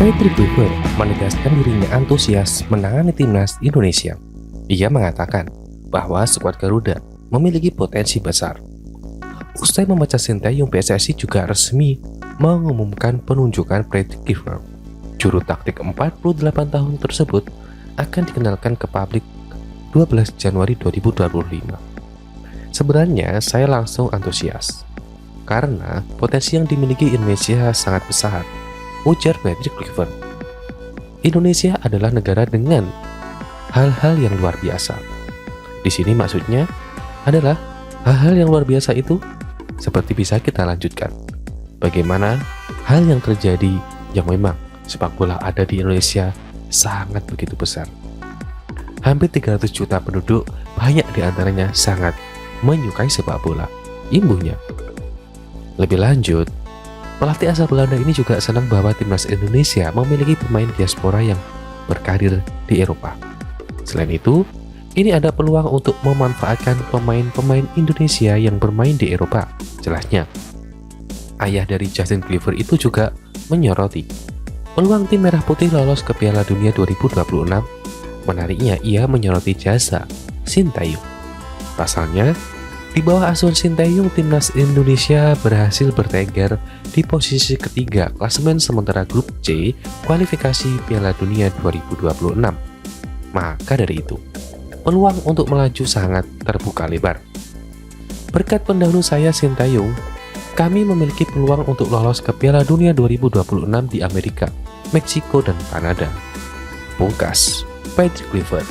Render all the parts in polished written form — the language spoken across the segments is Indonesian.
Patrick Kluivert menegaskan dirinya antusias menangani timnas Indonesia. Ia mengatakan bahwa skuad Garuda memiliki potensi besar. Usai membaca Sinteyong, PSSI juga resmi mengumumkan penunjukan Patrick Kluivert. Juru taktik 48 tahun tersebut akan dikenalkan ke publik 12 Januari 2025. Sebenarnya saya langsung antusias karena potensi yang dimiliki Indonesia sangat besar, ujar Patrick Kluivert. Indonesia adalah negara dengan hal-hal yang luar biasa. Di sini maksudnya adalah hal-hal yang luar biasa itu seperti bisa kita lanjutkan. Bagaimana hal yang terjadi yang memang sepak bola ada di Indonesia sangat begitu besar. Hampir 300 juta penduduk, banyak diantaranya sangat menyukai sepak bola, imbuhnya. Lebih lanjut, pelatih asal Belanda ini juga senang bahwa timnas Indonesia memiliki pemain diaspora yang berkarir di Eropa. Selain itu, ini ada peluang untuk memanfaatkan pemain-pemain Indonesia yang bermain di Eropa. Jelasnya, ayah dari Justin Kluivert itu juga menyoroti peluang tim Merah Putih lolos ke Piala Dunia 2026. Menariknya, ia menyoroti jasa Sinteyong. Pasalnya, di bawah asuhan Sinteyong, timnas Indonesia berhasil bertengger di posisi ketiga klasemen sementara grup C kualifikasi Piala Dunia 2026. Maka dari itu, peluang untuk melaju sangat terbuka lebar. Berkat pendahulu saya Sinteyong, kami memiliki peluang untuk lolos ke Piala Dunia 2026 di Amerika, Meksiko, dan Kanada. Pungkas Patrick Kluivert.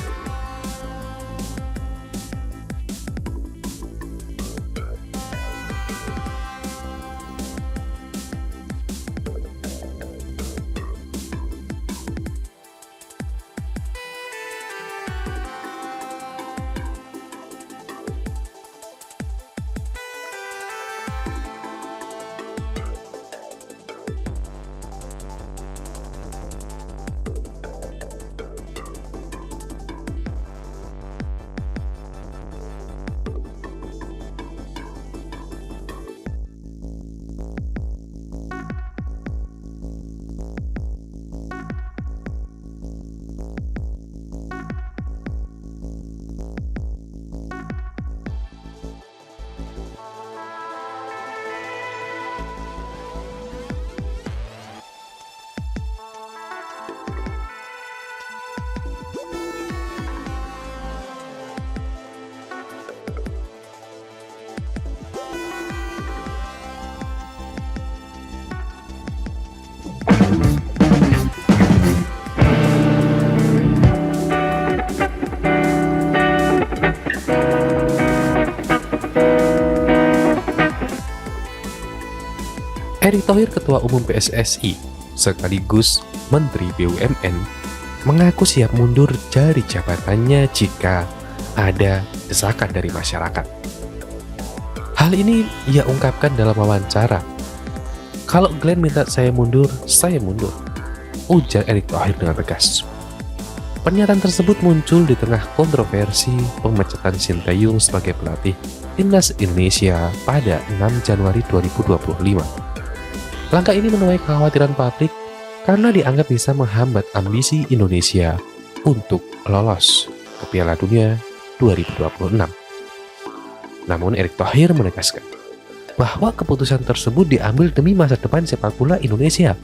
Erick Thohir, Ketua Umum PSSI sekaligus Menteri BUMN, mengaku siap mundur dari jabatannya jika ada desakan dari masyarakat. Hal ini ia ungkapkan dalam wawancara. Kalau Glenn minta saya mundur, ujar Erick Thohir dengan tegas. Pernyataan tersebut muncul di tengah kontroversi pemecatan Sinteyong sebagai pelatih timnas Indonesia pada 6 Januari 2025. Langkah ini menuai kekhawatiran publik karena dianggap bisa menghambat ambisi Indonesia untuk lolos ke Piala Dunia 2026. Namun Erick Thohir menegaskan bahwa keputusan tersebut diambil demi masa depan sepak bola Indonesia.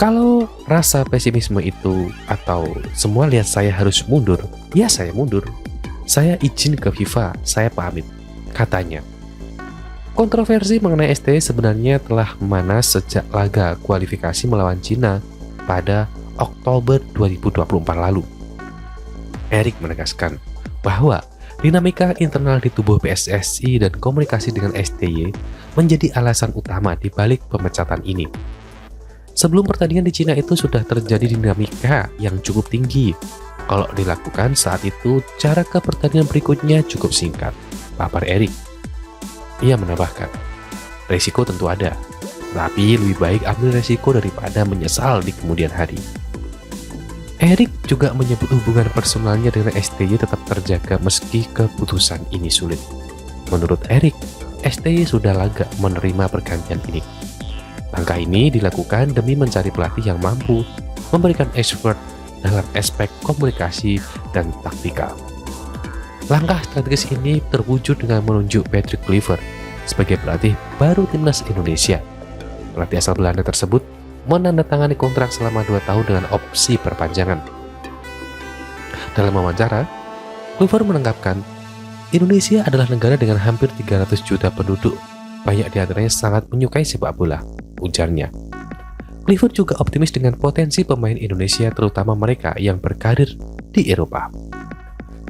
Kalau rasa pesimisme itu atau semua lihat saya harus mundur, ya saya mundur. Saya izin ke FIFA, saya pamit, katanya. Kontroversi mengenai STY sebenarnya telah memanas sejak laga kualifikasi melawan Cina pada Oktober 2024 lalu. Erick menegaskan bahwa dinamika internal di tubuh PSSI dan komunikasi dengan STY menjadi alasan utama di balik pemecatan ini. Sebelum pertandingan di Cina itu sudah terjadi dinamika yang cukup tinggi. Kalau dilakukan saat itu, jarak ke pertandingan berikutnya cukup singkat, pabar Erick. Ia menambahkan, resiko tentu ada, tapi lebih baik ambil resiko daripada menyesal di kemudian hari. Erick juga menyebut hubungan personalnya dengan STY tetap terjaga meski keputusan ini sulit. Menurut Erick, STY sudah lega menerima pergantian ini. Langkah ini dilakukan demi mencari pelatih yang mampu memberikan expert dalam aspek komunikasi dan taktikal. Langkah strategis ini terwujud dengan menunjuk Patrick Kluivert sebagai pelatih baru timnas Indonesia. Pelatih asal Belanda tersebut menandatangani kontrak selama 2 tahun dengan opsi perpanjangan. Dalam wawancara, Kluivert menanggapan, Indonesia adalah negara dengan hampir 300 juta penduduk. Banyak di antaranya sangat menyukai sepak bola, ujarnya. Kluivert juga optimis dengan potensi pemain Indonesia, terutama mereka yang berkarir di Eropa.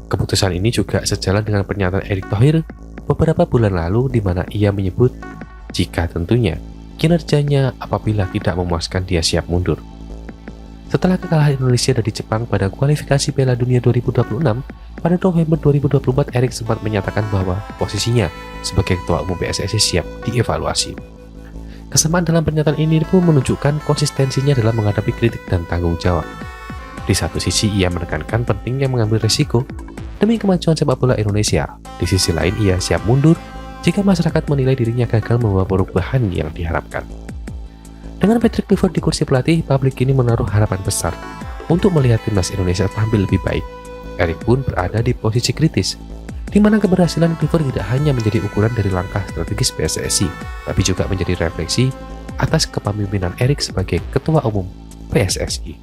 Keputusan ini juga sejalan dengan pernyataan Erick Thohir beberapa bulan lalu di mana ia menyebut jika tentunya kinerjanya apabila tidak memuaskan dia siap mundur. Setelah kekalahan Indonesia dari Jepang pada kualifikasi Piala Dunia 2026, pada November 2024 Erick sempat menyatakan bahwa posisinya sebagai Ketua Umum PSSI siap dievaluasi. Kesamaan dalam pernyataan ini pun menunjukkan konsistensinya dalam menghadapi kritik dan tanggung jawab. Di satu sisi ia menekankan pentingnya mengambil risiko demi kemajuan sepak bola Indonesia. Di sisi lain ia siap mundur jika masyarakat menilai dirinya gagal membawa perubahan yang diharapkan. Dengan Patrick Kluivert di kursi pelatih, publik kini menaruh harapan besar untuk melihat timnas Indonesia tampil lebih baik. Erick pun berada di posisi kritis, di mana keberhasilan Kluivert tidak hanya menjadi ukuran dari langkah strategis PSSI, tapi juga menjadi refleksi atas kepemimpinan Erick sebagai Ketua Umum PSSI.